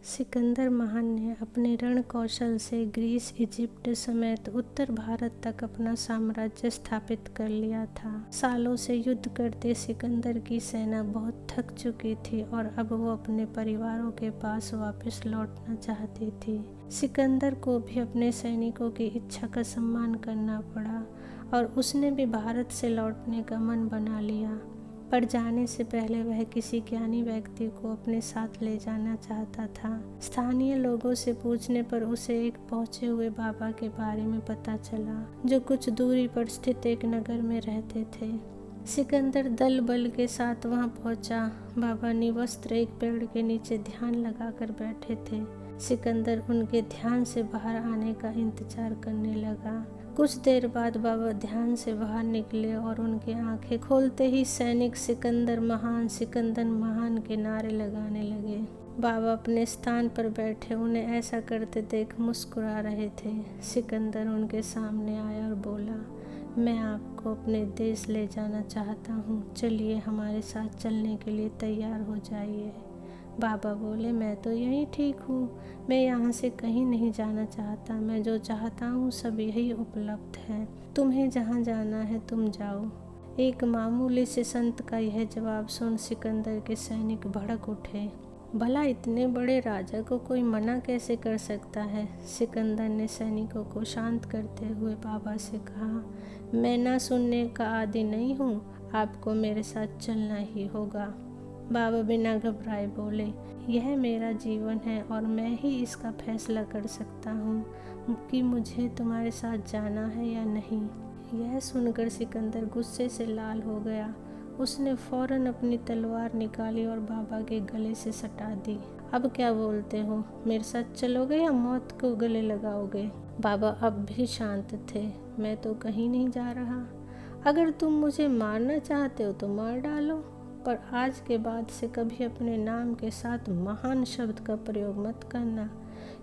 सिकंदर महान ने अपने रण कौशल से ग्रीस, इजिप्ट समेत उत्तर भारत तक अपना साम्राज्य स्थापित कर लिया था। सालों से युद्ध करते सिकंदर की सेना बहुत थक चुकी थी और अब वो अपने परिवारों के पास वापस लौटना चाहती थी। सिकंदर को भी अपने सैनिकों की इच्छा का सम्मान करना पड़ा और उसने भी भारत से लौटने का मन बना लिया। पर जाने से पहले वह किसी ज्ञानी व्यक्ति को अपने साथ ले जाना चाहता था। स्थानीय लोगों से पूछने पर उसे एक पहुंचे हुए बाबा के बारे में पता चला, जो कुछ दूरी पर स्थित एक नगर में रहते थे। सिकंदर दल बल के साथ वहां पहुंचा। बाबा निवस्त्र एक पेड़ के नीचे ध्यान लगाकर बैठे थे। सिकंदर उनके ध्यान से बाहर आने का इंतजार करने लगा। कुछ देर बाद बाबा ध्यान से बाहर निकले और उनकी आंखें खोलते ही सैनिक सिकंदर महान के नारे लगाने लगे। बाबा अपने स्थान पर बैठे उन्हें ऐसा करते देख मुस्कुरा रहे थे। सिकंदर उनके सामने आया और बोला, मैं आपको अपने देश ले जाना चाहता हूँ, चलिए हमारे साथ चलने के लिए तैयार हो जाइए। बाबा बोले, मैं तो यहीं ठीक हूँ, मैं यहाँ से कहीं नहीं जाना चाहता, मैं जो चाहता हूँ सब यही उपलब्ध है, तुम्हें जहाँ जाना है तुम जाओ। एक मामूली से संत का यह जवाब सुन सिकंदर के सैनिक भड़क उठे। भला इतने बड़े राजा को कोई मना कैसे कर सकता है। सिकंदर ने सैनिकों को शांत करते हुए बाबा से कहा, मैं ना सुनने का आदी नहीं हूँ, आपको मेरे साथ चलना ही होगा। बाबा बिना घबराए बोले, यह मेरा जीवन है और मैं ही इसका फैसला कर सकता हूँ कि मुझे तुम्हारे साथ जाना है या नहीं। यह सुनकर सिकंदर गुस्से से लाल हो गया। उसने फौरन अपनी तलवार निकाली और बाबा के गले से सटा दी। अब क्या बोलते हो, मेरे साथ चलोगे या मौत को गले लगाओगे। बाबा अब भी शांत थे। मैं तो कहीं नहीं जा रहा, अगर तुम मुझे मारना चाहते हो तो मार डालो, पर आज के बाद से कभी अपने नाम के साथ महान शब्द का प्रयोग मत करना,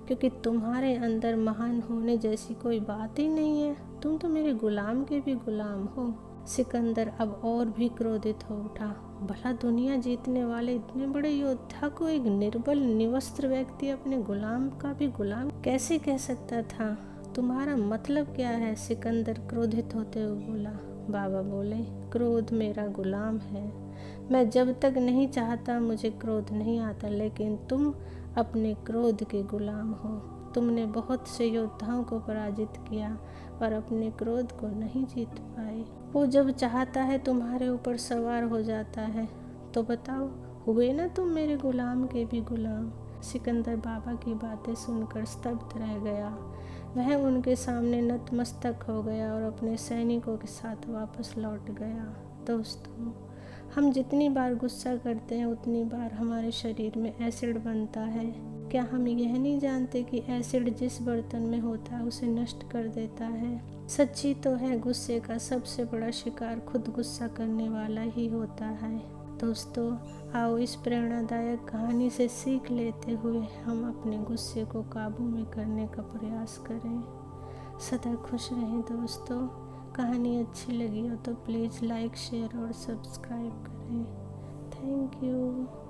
क्योंकि तुम्हारे अंदर महान होने जैसी कोई बात ही नहीं है। तुम तो मेरे गुलाम के भी गुलाम हो। सिकंदर अब और भी क्रोधित हो उठा। भला दुनिया जीतने वाले इतने बड़े योद्धा को एक निर्बल निवस्त्र व्यक्ति अपने गुलाम का भी गुलाम कैसे कह सकता था। तुम्हारा मतलब क्या है। सिकंदर क्रोधित होते हुए बोला। बाबा बोले, क्रोध मेरा गुलाम है, मैं जब तक नहीं चाहता मुझे क्रोध नहीं आता, लेकिन तुम अपने क्रोध के गुलाम हो। तुमने बहुत से योद्धाओं को पराजित किया पर अपने क्रोध को नहीं जीत पाए। वो जब चाहता है तुम्हारे ऊपर सवार हो जाता है। तो बताओ, हुए ना तुम मेरे गुलाम के भी गुलाम। सिकंदर बाबा की बातें सुनकर स्तब्ध रह गया। वह उनके सामने नतमस्तक हो गया और अपने सैनिकों के साथ वापस लौट गया। दोस्तों, हम जितनी बार गुस्सा करते हैं उतनी बार हमारे शरीर में एसिड बनता है। क्या हम यह नहीं जानते कि एसिड जिस बर्तन में होता है उसे नष्ट कर देता है। सच्ची तो है, गुस्से का सबसे बड़ा शिकार खुद गुस्सा करने वाला ही होता है। दोस्तों, आओ इस प्रेरणादायक कहानी से सीख लेते हुए हम अपने गुस्से को काबू में करने का प्रयास करें। सदा खुश रहें दोस्तों। कहानी अच्छी लगी हो तो प्लीज़ लाइक, शेयर और सब्सक्राइब करें। Thank you.